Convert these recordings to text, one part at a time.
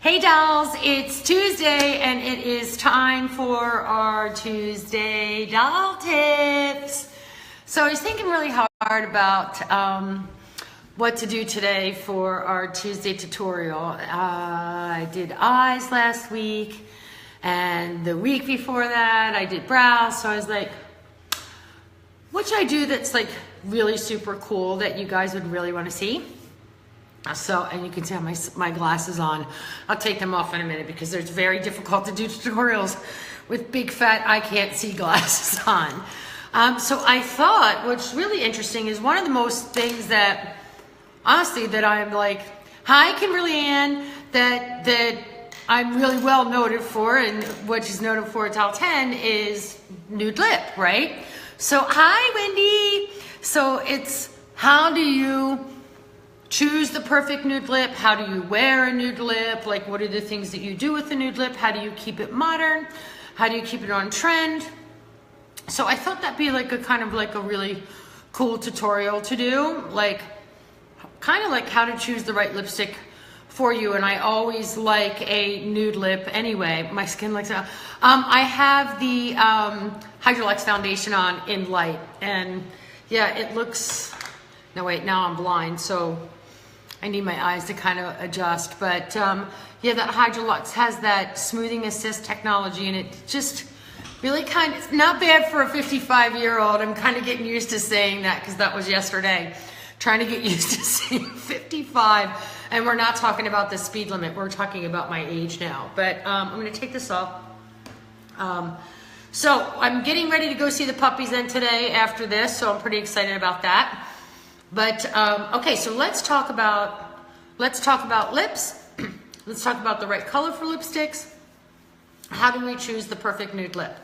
Hey dolls, it's Tuesday and it is time for our Tuesday doll tips. So I was thinking really hard about what to do today for our Tuesday tutorial. I did eyes last week and the week before that I did brows. So I was like, what should I do that's like really super cool that you guys would really want to see? So, and you can see I have my glasses on. I'll take them off in a minute because it's very difficult to do tutorials with big fat I can't see glasses on. So I thought what's really interesting is one of the most things that, honestly, that I'm like, hi Kimberly Ann, that I'm really well noted for, and what she's noted for at Tile 10 is nude lip, right? So hi Wendy. So it's how do you choose the perfect nude lip? How do you wear a nude lip? Like, what are the things that you do with the nude lip? How do you keep it modern? How do you keep it on trend? So I thought that'd be like a kind of like a really cool tutorial to do, like kind of like how to choose the right lipstick for you. And I always like a nude lip anyway. My skin likes it. I have the Hydrolux foundation on in light, and yeah, it looks, no wait, now I'm blind, so I need my eyes to kind of adjust. But yeah, that Hydrolux has that smoothing assist technology, and it just really kind of, it's not bad for a 55-year-old. I'm kind of getting used to saying that because that was yesterday. Trying to get used to saying 55, and we're not talking about the speed limit. We're talking about my age now. But I'm going to take this off. So I'm getting ready to go see the puppies then today after this, so I'm pretty excited about that. But okay, so let's talk about lips. Let's talk about the right color for lipsticks. How do we choose the perfect nude lip?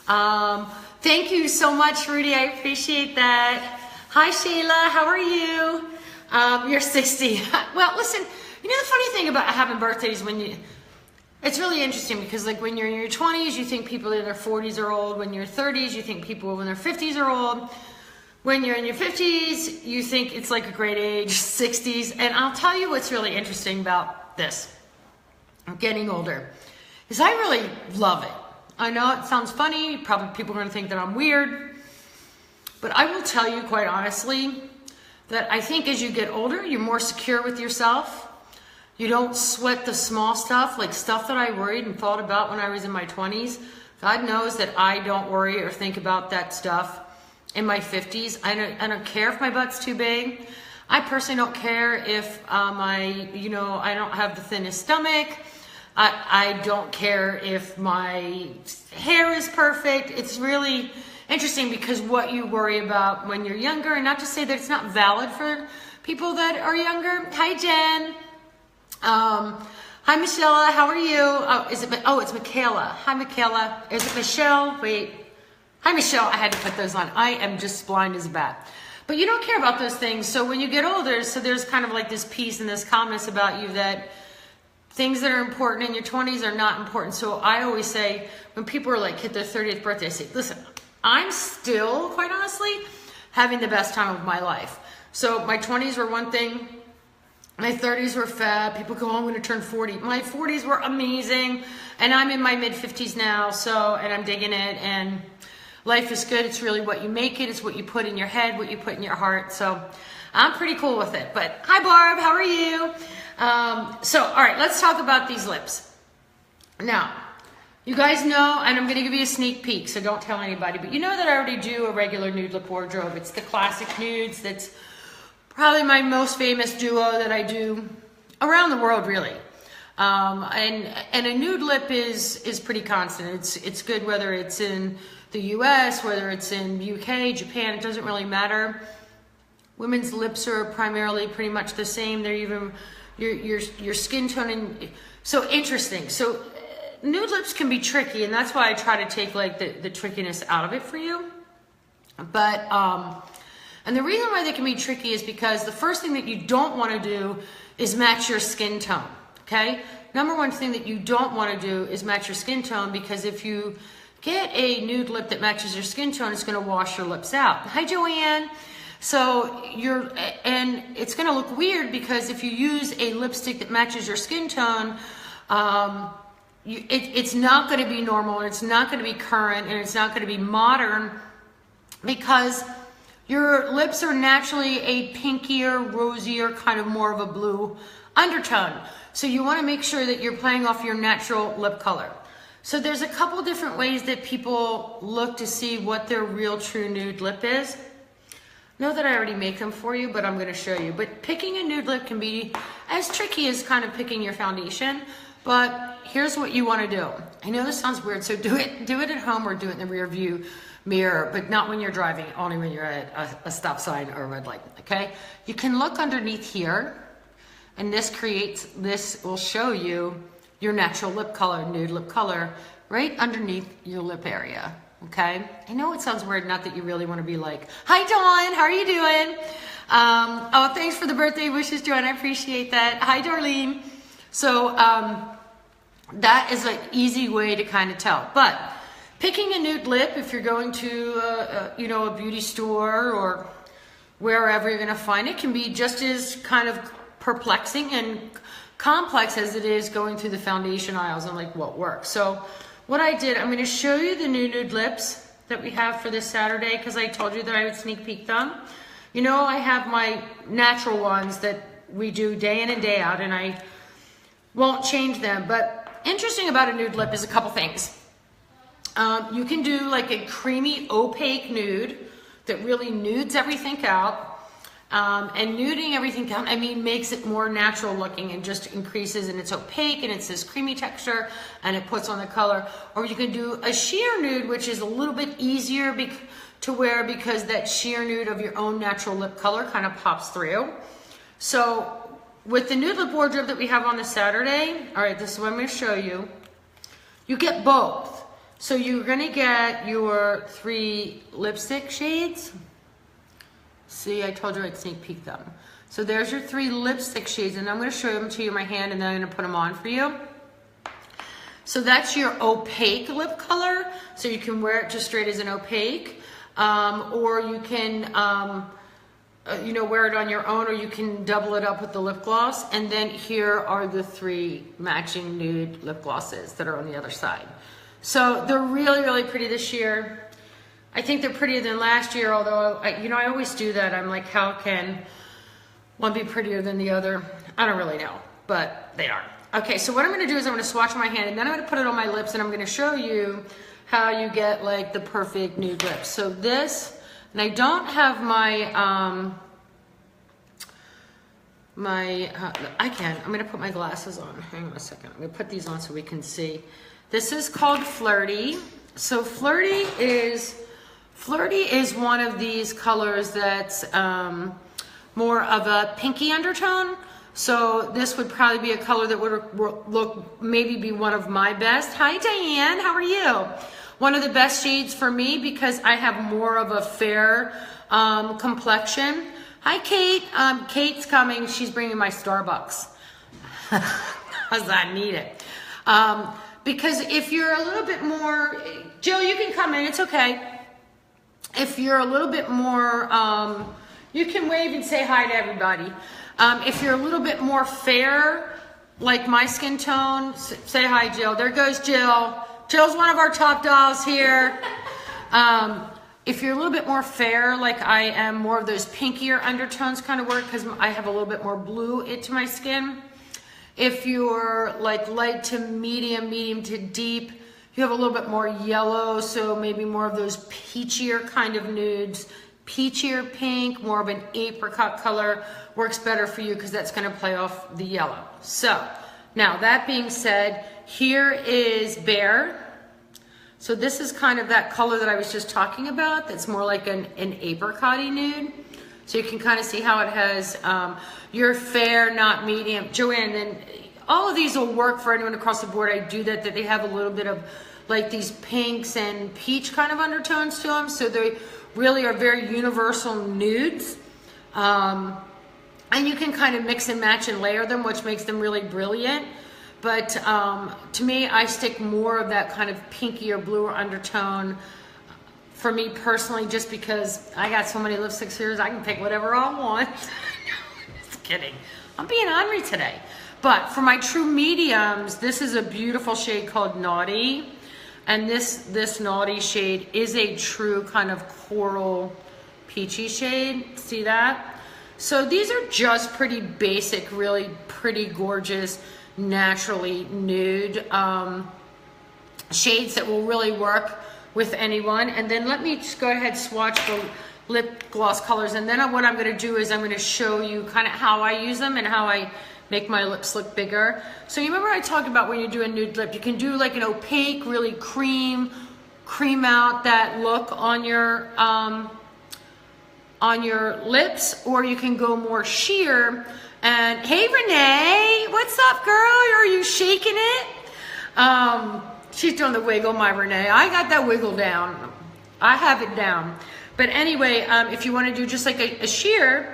Thank you so much, Rudy. I appreciate that. Hi, Sheila. How are you? You're 60. Well, listen. You know the funny thing about having birthdays it's really interesting because like when you're in your 20s, you think people in their 40s are old. When you're 30s, you think people in their 50s are old. When you're in your 50s, you think it's like a great age, 60s. And I'll tell you what's really interesting about this, getting older, is I really love it. I know it sounds funny. Probably people are going to think that I'm weird. But I will tell you quite honestly that I think as you get older, you're more secure with yourself. You don't sweat the small stuff, like stuff that I worried and thought about when I was in my 20s. God knows that I don't worry or think about that stuff in my 50s. I don't care if my butt's too big. I personally don't care if I don't have the thinnest stomach. I don't care if my hair is perfect. It's really interesting because what you worry about when you're younger, and not to say that it's not valid for people that are younger. Hi, Jen. Hi, Michelle. How are you? Oh, it's Michaela. Hi, Michaela. Is it Michelle? Wait. Hi, Michelle. I had to put those on. I am just blind as a bat. But you don't care about those things. So when you get older, so there's kind of like this piece and this comments about you that things that are important in your 20s are not important. So I always say, when people are like hit their 30th birthday, I say, listen, I'm still, quite honestly, having the best time of my life. So my 20s were one thing. My 30s were fab. People go, oh, I'm going to turn 40. My 40s were amazing. And I'm in my mid 50s now. So, and I'm digging it. And life is good. It's really what you make it. It's what you put in your head, what you put in your heart. So I'm pretty cool with it. But hi, Barb. How are you? All right, let's talk about these lips. Now, you guys know, and I'm going to give you a sneak peek, so don't tell anybody, but you know that I already do a regular nude lip wardrobe. It's the classic nudes. That's probably my most famous duo that I do around the world, really. And a nude lip is pretty constant. It's good whether it's in the US, whether it's in UK, Japan, it doesn't really matter. Women's lips are primarily pretty much the same. They're even your skin tone, and so interesting. So nude lips can be tricky, and that's why I try to take like the trickiness out of it for you. But and the reason why they can be tricky is because the first thing that you don't want to do is match your skin tone. Okay, number one thing that you don't want to do is match your skin tone, because if you get a nude lip that matches your skin tone, it's going to wash your lips out. Hi, Joanne. So and it's going to look weird because if you use a lipstick that matches your skin tone, It's not going to be normal, and it's not going to be current, and it's not going to be modern, because your lips are naturally a pinkier, rosier, kind of more of a blue undertone. So you want to make sure that you're playing off your natural lip color. So there's a couple different ways that people look to see what their real true nude lip is. Know that I already make them for you, but I'm going to show you. But picking a nude lip can be as tricky as kind of picking your foundation. But here's what you want to do. I know this sounds weird, so do it at home or do it in the rear view mirror, but not when you're driving, only when you're at a stop sign or a red light, okay? You can look underneath here, and this will show you your natural lip color, nude lip color, right underneath your lip area, okay? I know it sounds weird, not that you really want to be like, hi Dawn, how are you doing? Oh, thanks for the birthday wishes, Joanne, I appreciate that. Hi Darlene. So that is an easy way to kind of tell. But picking a nude lip, if you're going to a beauty store or wherever you're going to find it, can be just as kind of perplexing and complex as it is going through the foundation aisles and like what works. So what I did, I'm going to show you the new nude lips that we have for this Saturday, because I told you that I would sneak peek them. You know, I have my natural ones that we do day in and day out, and I won't change them. But interesting about a nude lip is a couple things. You can do like a creamy opaque nude that really nudes everything out. And nuding everything out, I mean, makes it more natural looking and just increases, and it's opaque and it's this creamy texture and it puts on the color. Or you can do a sheer nude, which is a little bit easier to wear because that sheer nude of your own natural lip color kind of pops through. So with the Nude Lip Wardrobe that we have on this Saturday, all right, this is what I'm going to show you. You get both. So you're going to get your 3 lipstick shades. See, I told you I'd sneak peek them. So there's your 3 lipstick shades, and I'm going to show them to you in my hand, and then I'm going to put them on for you. So that's your opaque lip color. So you can wear it just straight as an opaque, or you can, wear it on your own, or you can double it up with the lip gloss. And then here are the 3 matching nude lip glosses that are on the other side. So they're really, really pretty this year. I think they're prettier than last year, although, I always do that. I'm like, how can one be prettier than the other? I don't really know, but they are. Okay, so what I'm gonna do is I'm gonna swatch my hand, and then I'm gonna put it on my lips, and I'm gonna show you how you get like the perfect nude lips. So this, and I don't have my, I'm gonna put my glasses on. Hang on a second. I'm gonna put these on so we can see. This is called Flirty. So Flirty is one of these colors that's more of a pinky undertone. So this would probably be a color that would maybe be one of my best. Hi Diane, how are you? One of the best shades for me because I have more of a fair complexion. Hi Kate, Kate's coming. She's bringing my Starbucks because I need it. Because if you're a little bit more, Jill, you can come in, it's okay. If you're a little bit more, you can wave and say hi to everybody. If you're a little bit more fair, like my skin tone, say hi, Jill. There goes Jill. Jill's one of our top dolls here. If you're a little bit more fair, like I am, more of those pinkier undertones kind of work because I have a little bit more blue into my skin. If you're like light to medium, medium to deep, you have a little bit more yellow, so maybe more of those peachier kind of nudes. Peachier pink, more of an apricot color works better for you because that's going to play off the yellow. So now that being said, here is Bare. So this is kind of that color that I was just talking about. That's more like an apricot-y nude. So you can kind of see how it has your fair, not medium. Joanne, and all of these will work for anyone across the board. I do that they have a little bit of like these pinks and peach kind of undertones to them. So they really are very universal nudes. And you can kind of mix and match and layer them, which makes them really brilliant. But to me, I stick more of that kind of pinkier, bluer undertone for me personally, just because I got so many lipsticks here, I can pick whatever I want. Just kidding. I'm being ornery today. But for my true mediums, this is a beautiful shade called Naughty. And this Naughty shade is a true kind of coral peachy shade. See that? So these are just pretty basic, really pretty gorgeous, naturally nude shades that will really work with anyone. And then let me just go ahead swatch the lip gloss colors, and then what I'm going to do is I'm going to show you kind of how I use them and how I make my lips look bigger. So you remember I talked about when you do a nude lip, you can do like an opaque, really cream out that look on your lips, or you can go more sheer. And hey Renee, what's up girl? Are you shaking it? She's doing the wiggle, my Renee. I got that wiggle down. I have it down. But anyway, if you want to do just like a sheer,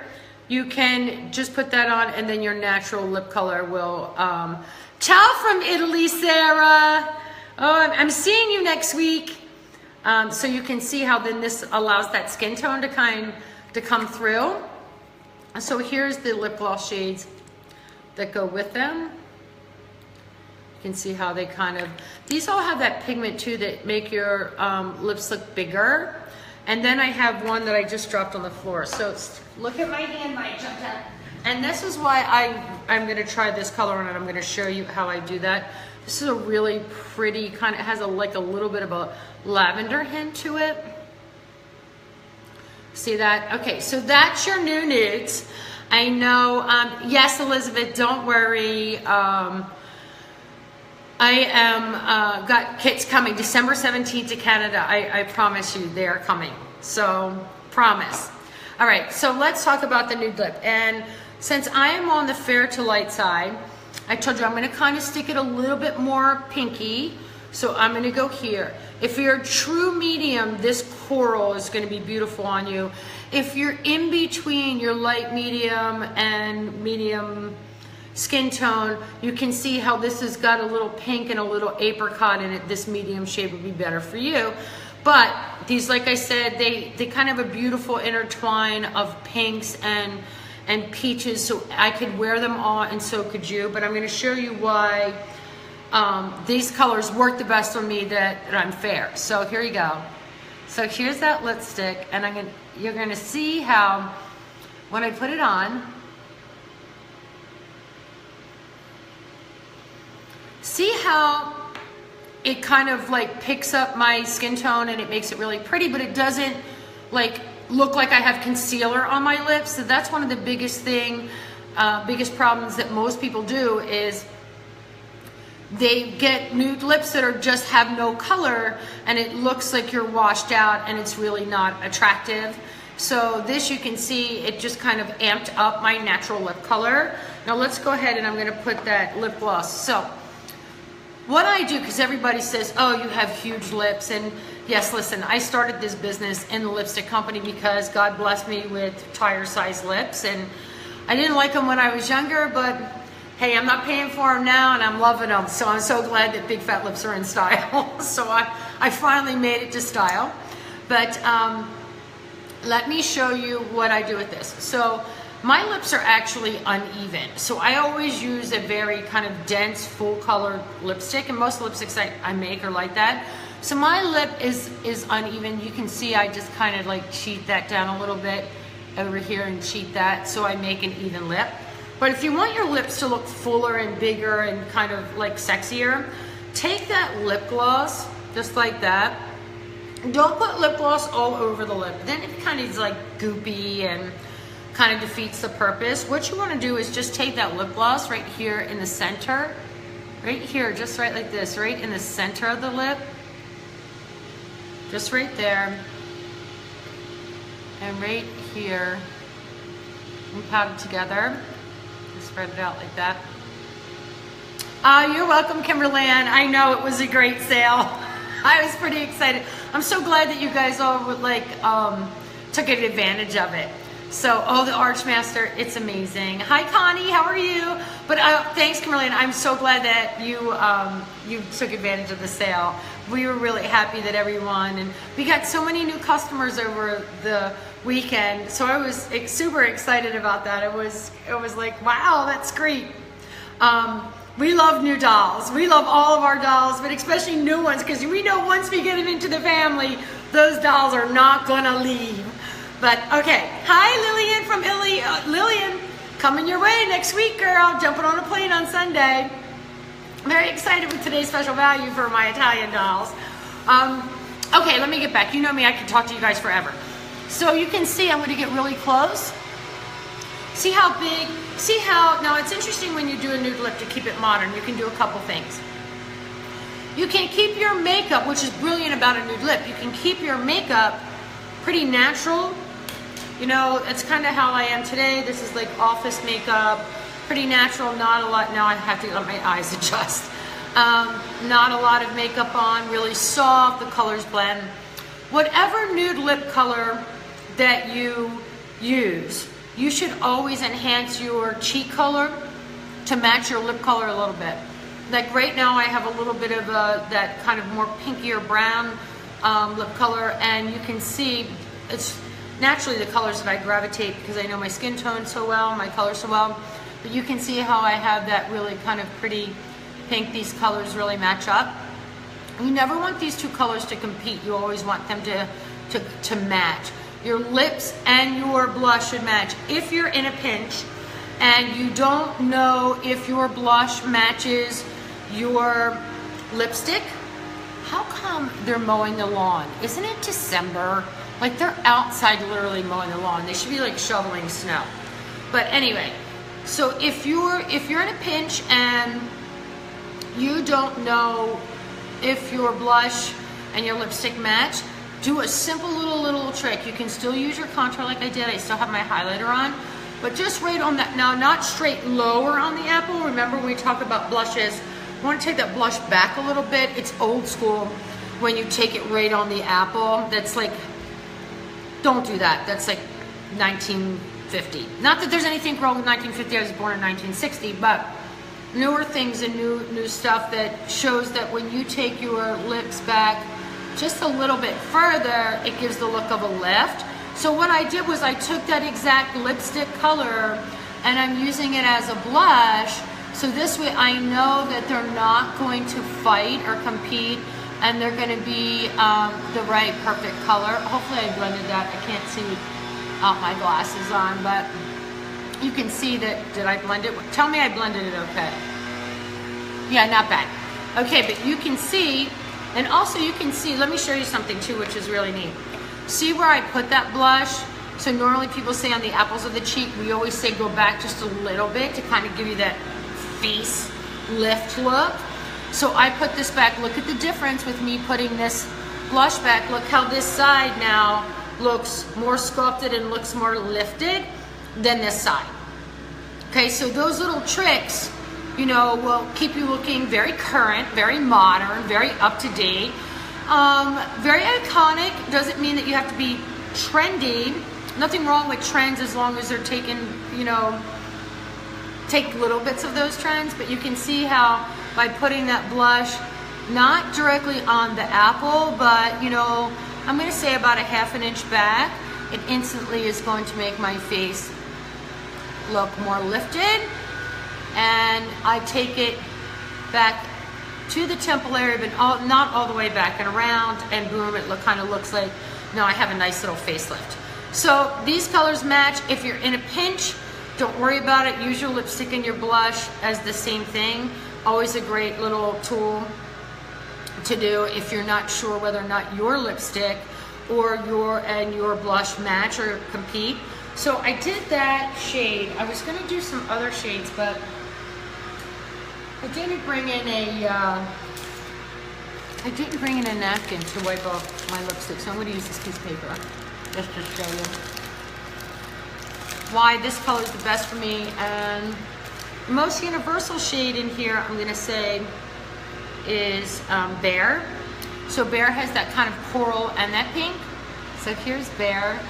you can just put that on, and then your natural lip color will. Ciao from Italy, Sarah. Oh, I'm seeing you next week. So you can see how then this allows that skin tone to come through. So here's the lip gloss shades that go with them. You can see how they these all have that pigment too that make your lips look bigger. And then I have one that I just dropped on the floor. So look at my hand, I jumped out. And this is why I'm gonna try this color on, and I'm gonna show you how I do that. This is a really pretty it has like a little bit of a lavender hint to it. See that? Okay, so that's your new nudes. I know, yes, Elizabeth, don't worry. I am got kits coming December 17th to Canada. I promise you they are coming. So promise. All right, so let's talk about the nude lip. And since I am on the fair to light side, I told you I'm going to kind of stick it a little bit more pinky. So I'm going to go here. If you're a true medium, this coral is going to be beautiful on you. If you're in between your light medium and medium skin tone, you can see how this has got a little pink and a little apricot in it. This medium shade would be better for you. But these, like I said, they kind of have a beautiful intertwine of pinks and peaches, so I could wear them all and so could you. But I'm going to show you why these colors work the best on me that I'm fair. So here you go. So here's that lipstick, and you're going to see how when I put it on, see how it kind of like picks up my skin tone and it makes it really pretty, but it doesn't like look like I have concealer on my lips. So that's one of the biggest problems that most people do is they get nude lips that just have no color, and it looks like you're washed out and it's really not attractive. So this, you can see it just kind of amped up my natural lip color. Now let's go ahead and I'm going to put that lip gloss. So what I do, because everybody says, oh, you have huge lips. And yes, listen, I started this business in the lipstick company because God blessed me with tire size lips. And I didn't like them when I was younger, but hey, I'm not paying for them now and I'm loving them. So I'm so glad that big fat lips are in style. So I finally made it to style. But let me show you what I do with this. So my lips are actually uneven. So I always use a very kind of dense, full colored lipstick, and most lipsticks I make are like that. So my lip is uneven. You can see I just kind of like cheat that down a little bit over here and cheat that so I make an even lip. But if you want your lips to look fuller and bigger and kind of like sexier, take that lip gloss just like that. Don't put lip gloss all over the lip. Then it kind of is like goopy and kind of defeats the purpose. What you want to do is just take that lip gloss right here in the center, right here, just right like this, right in the center of the lip, just right there, and right here, and pat it together. Spread it out like that. You're welcome, Kimberlyn. I know it was a great sale. I was pretty excited. I'm so glad that you guys all would took advantage of it. So, oh, the Archmaster, it's amazing. Hi, Connie, how are you? But thanks, Kimberlyn. I'm so glad that you took advantage of the sale. We were really happy that everyone, and we got so many new customers over the weekend. So I was super excited about that. It was like, wow, that's great. We love new dolls. We love all of our dolls, but especially new ones, because we know once we get them into the family, those dolls are not gonna leave. But okay, hi Lillian from Lillian, coming your way next week, girl. Jumping on a plane on Sunday. Very excited with today's special value for my Italian dolls. Okay, let me get back. You know me, I can talk to you guys forever. So you can see, I'm gonna get really close. See how big, see how, now it's interesting when you do a nude lip to keep it modern, you can do a couple things. You can keep your makeup, which is brilliant about a nude lip, you can keep your makeup pretty natural. You know, it's kind of how I am today. This is like office makeup, pretty natural, not a lot, now I have to let my eyes adjust. Not a lot of makeup on, really soft, the colors blend. Whatever nude lip color that you use, you should always enhance your cheek color to match your lip color a little bit. Like right now I have a little bit of that kind of more pinkier brown lip color, and you can see it's naturally the colors that I gravitate because I know my skin tone so well, my color so well. But you can see how I have that really kind of pretty pink. These colors really match up. You never want these two colors to compete. You always want them to match. Your lips and your blush should match. If you're in a pinch and you don't know if your blush matches your lipstick, how come they're mowing the lawn? Isn't it December? Like they're outside literally mowing the lawn. They should be like shoveling snow. But anyway, so if you're in a pinch and you don't know if your blush and your lipstick match, do a simple little trick. You can still use your contour like I did. I still have my highlighter on, but just right on that, now not straight lower on the apple. Remember when we talk about blushes, you want to take that blush back a little bit. It's old school when you take it right on the apple. That's like, don't do that. That's like 1950. Not that there's anything wrong with 1950. I was born in 1960, but newer things and new stuff that shows that when you take your lips back just a little bit further, it gives the look of a lift. So what I did was I took that exact lipstick color and I'm using it as a blush. So this way I know that they're not going to fight or compete and they're going to be the right perfect color. Hopefully I blended that. I can't see out my glasses on, but you can see that, did I blend it? Tell me I blended it okay. Yeah, not bad. Okay, but you can see, and also you can see, let me show you something too, which is really neat. See where I put that blush? So normally people say on the apples of the cheek, we always say go back just a little bit to kind of give you that face lift look. So I put this back. Look at the difference with me putting this blush back. Look how this side now looks more sculpted and looks more lifted than this side. Okay, so those little tricks, you know, will keep you looking very current, very modern, very up to date, very iconic. Doesn't mean that you have to be trendy. Nothing wrong with trends as long as they're taken, you know, take little bits of those trends. But you can see how by putting that blush not directly on the apple, but you know, I'm going to say about a ½ inch back, it instantly is going to make my face look more lifted. And I take it back to the temple area, but not all the way back and around, and boom, it kind of looks like, now I have a nice little facelift. So these colors match. If you're in a pinch, don't worry about it. Use your lipstick and your blush as the same thing. Always a great little tool to do if you're not sure whether or not your lipstick or your blush match or compete. So I did that shade. I was going to do some other shades, but I didn't bring in a napkin to wipe off my lipstick, so I'm going to use this piece of paper just to show you why this color is the best for me. And the most universal shade in here, I'm going to say, is Bear. So Bear has that kind of coral and that pink. So here's Bear.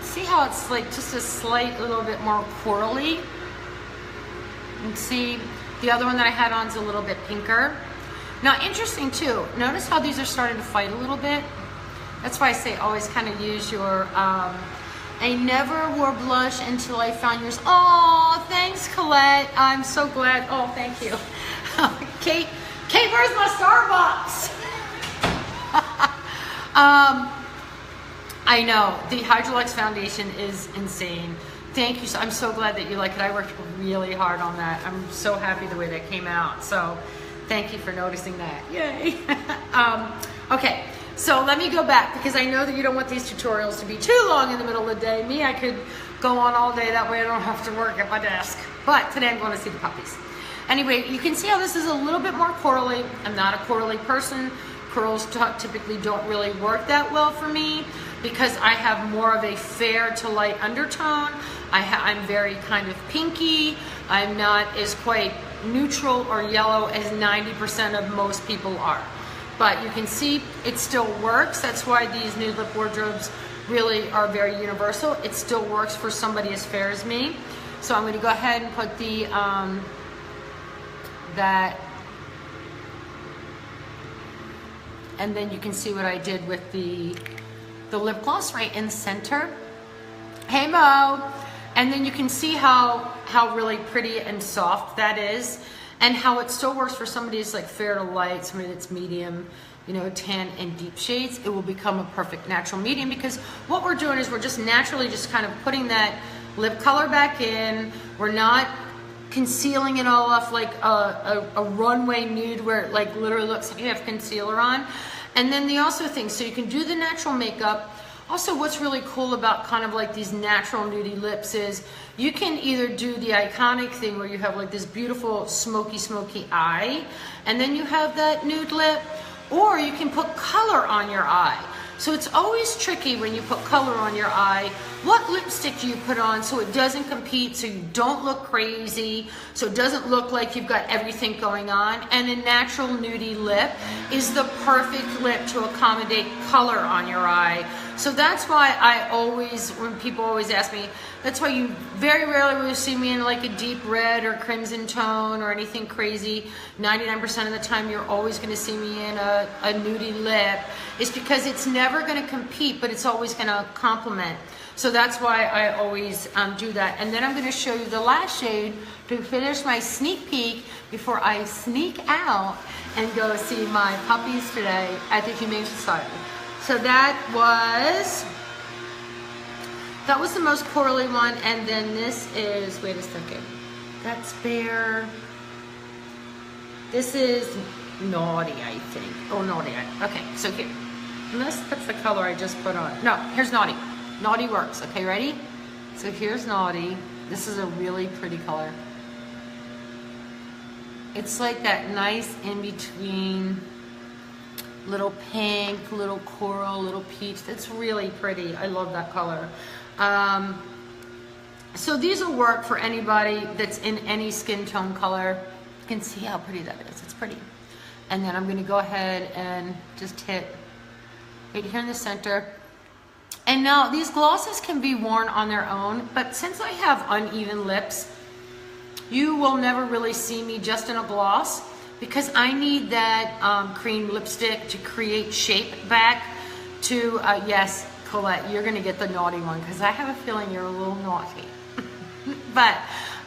See how it's like just a slight little bit more corally? And see the other one that I had on is a little bit pinker. Now interesting too, notice how these are starting to fight a little bit. That's why I say always kind of use your I never wore blush until I found yours. Oh, thanks, Colette. I'm so glad. Oh, thank you. Kate, where's my Starbucks? I know, the Hydrolux foundation is insane. Thank you. I'm so glad that you like it. I worked really hard on that. I'm so happy the way that came out. So thank you for noticing that. Yay. Okay, so let me go back because I know that you don't want these tutorials to be too long in the middle of the day. Me, I could go on all day. That way I don't have to work at my desk. But today I'm going to see the puppies. Anyway, you can see how this is a little bit more corally. I'm not a corally person. Curls typically don't really work that well for me because I have more of a fair to light undertone. I'm very kind of pinky. I'm not as quite neutral or yellow as 90% of most people are. But you can see it still works. That's why these Nude Lip Wardrobes really are very universal. It still works for somebody as fair as me. So I'm going to go ahead and put the that, and then you can see what I did with the lip gloss right in the center. Hey Mo! And then you can see how really pretty and soft that is, and how it still works for somebody who's like fair to light, somebody that's medium, you know, tan and deep shades. It will become a perfect natural medium because what we're doing is we're just naturally just kind of putting that lip color back in. We're not concealing it all off like a runway nude where it like literally looks like you have concealer on. And then the also thing, so you can do the natural makeup. Also, what's really cool about kind of like these natural nudie lips is you can either do the iconic thing where you have like this beautiful smoky eye, and then you have that nude lip, or you can put color on your eye. So it's always tricky when you put color on your eye. What lipstick do you put on so it doesn't compete, so you don't look crazy, so it doesn't look like you've got everything going on? And a natural nudie lip is the perfect lip to accommodate color on your eye. So that's why I always, when people always ask me, that's why you very rarely will see me in like a deep red or crimson tone or anything crazy. 99% of the time you're always going to see me in a nudie lip. It's because it's never going to compete, but it's always going to complement. So that's why I always do that. And then I'm going to show you the last shade to finish my sneak peek before I sneak out and go see my puppies today at the Humane Society. So that was the most corally one, and then this is, wait a second, that's Bear. This is Naughty, I think. Oh, Naughty. Okay, so here. That's the color I just put on. No, here's Naughty. Naughty works. Okay, ready? So here's Naughty. This is a really pretty color. It's like that nice in-between, little pink, little coral, little peach. That's really pretty. I love that color. So these will work for anybody that's in any skin tone color. You can see how pretty that is. It's pretty. And then I'm going to go ahead and just hit right here in the center. And now these glosses can be worn on their own, but since I have uneven lips, you will never really see me just in a gloss because I need that cream lipstick to create shape back to, yes, Colette, you're going to get the naughty one because I have a feeling you're a little naughty. But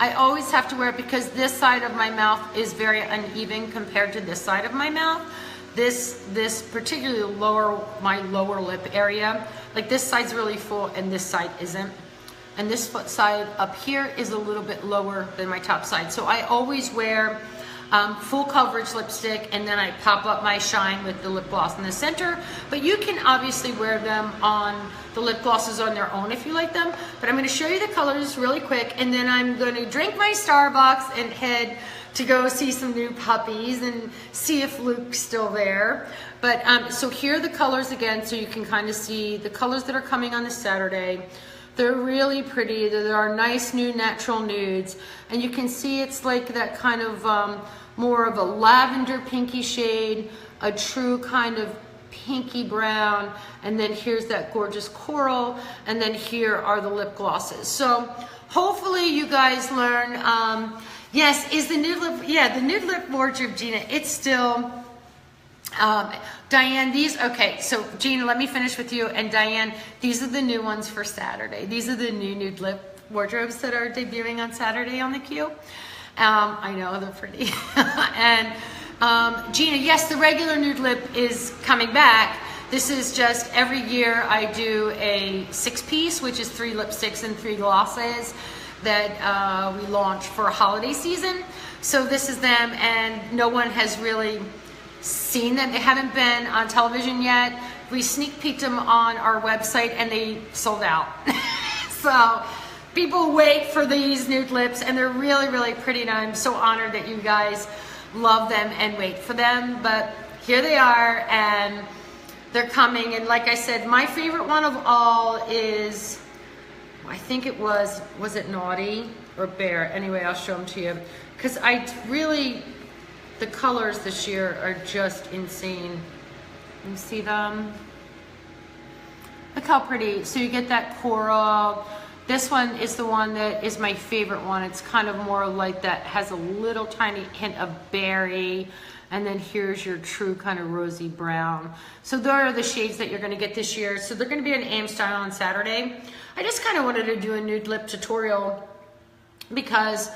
I always have to wear it because this side of my mouth is very uneven compared to this side of my mouth. This particularly my lower lip area, like this side's really full and this side isn't. And this foot side up here is a little bit lower than my top side. So I always wear full coverage lipstick, and then I pop up my shine with the lip gloss in the center. But you can obviously wear them on the lip glosses on their own if you like them. But I'm going to show you the colors really quick, and then I'm going to drink my Starbucks and head to go see some new puppies and see if Luke's still there. But so here are the colors again, so you can kind of see the colors that are coming on this Saturday. They're really pretty. There are nice new natural nudes, and you can see it's like that kind of more of a lavender pinky shade, a true kind of pinky brown, and then here's that gorgeous coral, and then here are the lip glosses. So hopefully you guys learn. Yes, is the Nude Lip, yeah, the Nude Lip Wardrobe, Gina, it's still, Diane, okay, so Gina, let me finish with you. And Diane, these are the new ones for Saturday. These are the new Nude Lip Wardrobes that are debuting on Saturday on the queue. I know, they're pretty. And Gina, yes, the regular Nude Lip is coming back. This is just every year I do a 6-piece, which is 3 lipsticks and 3 glosses that we launch for holiday season. So this is them, and no one has really seen them. They haven't been on television yet. We sneak peeked them on our website and they sold out. So people wait for these nude lips, and they're really, really pretty, and I'm so honored that you guys love them and wait for them. But here they are, and they're coming. And like I said, my favorite one of all is, I think it was it Naughty or Bear? Anyway, I'll show them to you, because I really, the colors this year are just insane. You see them? Look how pretty. So you get that coral. This one is the one that is my favorite one. It's kind of more like that, has a little tiny hint of berry. And then here's your true kind of rosy brown. So there are the shades that you're gonna get this year. So they're gonna be an AM style on Saturday. I just kind of wanted to do a nude lip tutorial because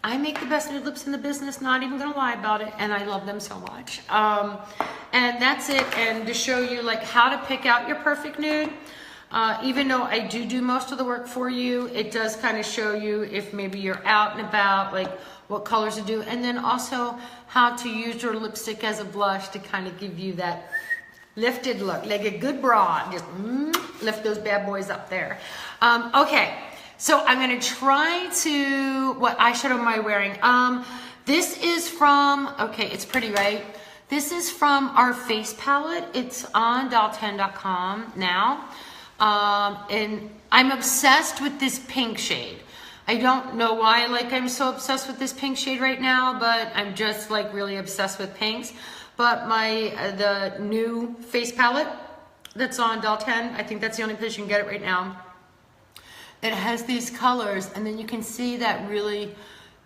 I make the best nude lips in the business, not even gonna lie about it, and I love them so much. And that's it, and to show you like how to pick out your perfect nude. Even though I do most of the work for you, it does kind of show you if maybe you're out and about, like what colors to do, and then also how to use your lipstick as a blush to kind of give you that lifted look, like a good bra. Just lift those bad boys up there. Okay. So I'm gonna try to, what eyeshadow am I wearing? This is from, okay, it's pretty, right? This is from our face palette. It's on doll10.com now. And I'm obsessed with this pink shade. I don't know why, like I'm so obsessed with this pink shade right now, but I'm just like really obsessed with pinks. But the new face palette that's on doll10, I think that's the only place you can get it right now. It has these colors, and then you can see that really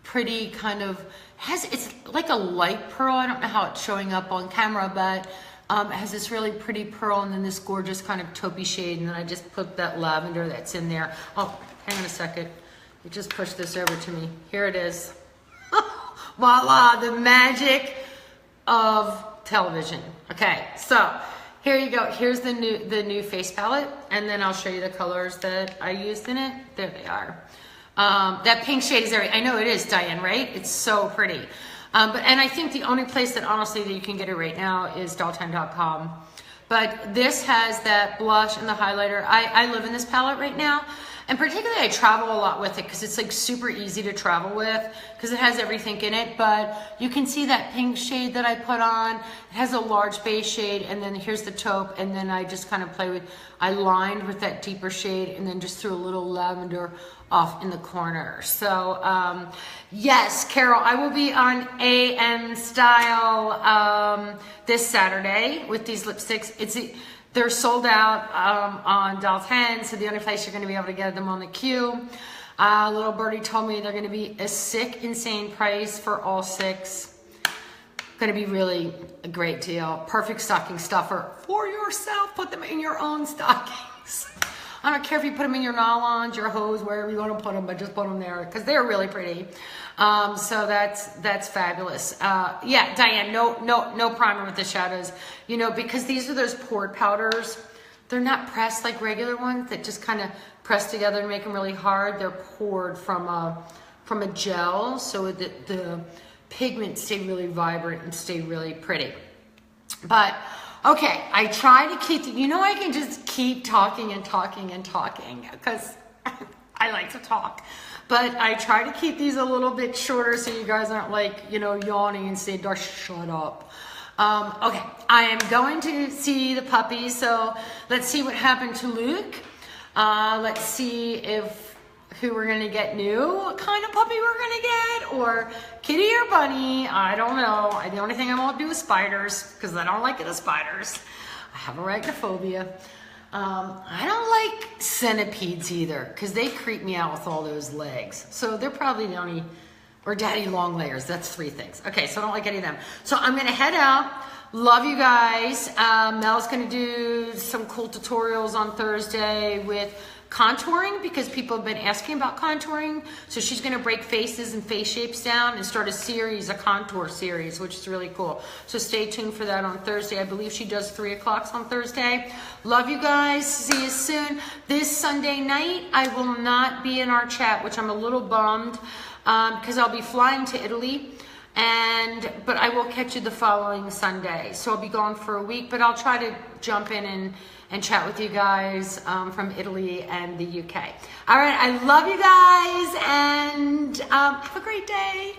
pretty kind of, it's like a light pearl. I don't know how it's showing up on camera, but it has this really pretty pearl, and then this gorgeous kind of taupey shade, and then I just put that lavender that's in there. Oh, hang on a second. You just push this over to me. Here it is. Voila, the magic of television. Okay, so here you go. Here's the new face palette, and then I'll show you the colors that I used in it. There they are. That pink shade is there. I know it is, Diane, right? It's so pretty. And I think the only place that honestly that you can get it right now is doll10.com. But this has that blush and the highlighter. I live in this palette right now. And particularly I travel a lot with it because it's like super easy to travel with because it has everything in it. But you can see that pink shade that I put on. It has a large base shade, and then here's the taupe, and then I just kind of play with, I lined with that deeper shade and then just threw a little lavender off in the corner. So yes, Carol, I will be on AM style this Saturday with these lipsticks. They're sold out on doll10, so the only place you're going to be able to get them on the queue. Little birdie told me they're going to be a sick, insane price for all 6. Going to be really a great deal. Perfect stocking stuffer for yourself. Put them in your own stockings. I don't care if you put them in your nylons, your hose, wherever you want to put them, but just put them there because they're really pretty. So that's fabulous. Yeah, Diane, no primer with the shadows, you know, because these are those poured powders. They're not pressed like regular ones that just kind of press together and make them really hard. They're poured from a gel, so that the pigments stay really vibrant and stay really pretty. But okay, I try to keep, you know, I can just keep talking and talking and talking because I like to talk. But I try to keep these a little bit shorter so you guys aren't like, you know, yawning and saying, Doris, shut up. Okay, I am going to see the puppy. So let's see what happened to Luke. Let's see who we're gonna get new, what kind of puppy we're gonna get, or kitty or bunny, I don't know. The only thing I won't do is spiders, because I don't like the spiders. I have arachnophobia. I don't like centipedes either, because they creep me out with all those legs. So they're probably the only, or daddy long legs, that's 3 things. Okay, so I don't like any of them. So I'm gonna head out. Love you guys. Mel's going to do some cool tutorials on Thursday with contouring because people have been asking about contouring. So she's going to break faces and face shapes down and start a contour series, which is really cool. So stay tuned for that on Thursday. I believe she does 3 o'clock on Thursday. Love you guys. See you soon. This Sunday night, I will not be in our chat, which I'm a little bummed because I'll be flying to Italy. But I will catch you the following Sunday. So I'll be gone for a week, but I'll try to jump in and chat with you guys from Italy and the UK. All right, I love you guys, and have a great day.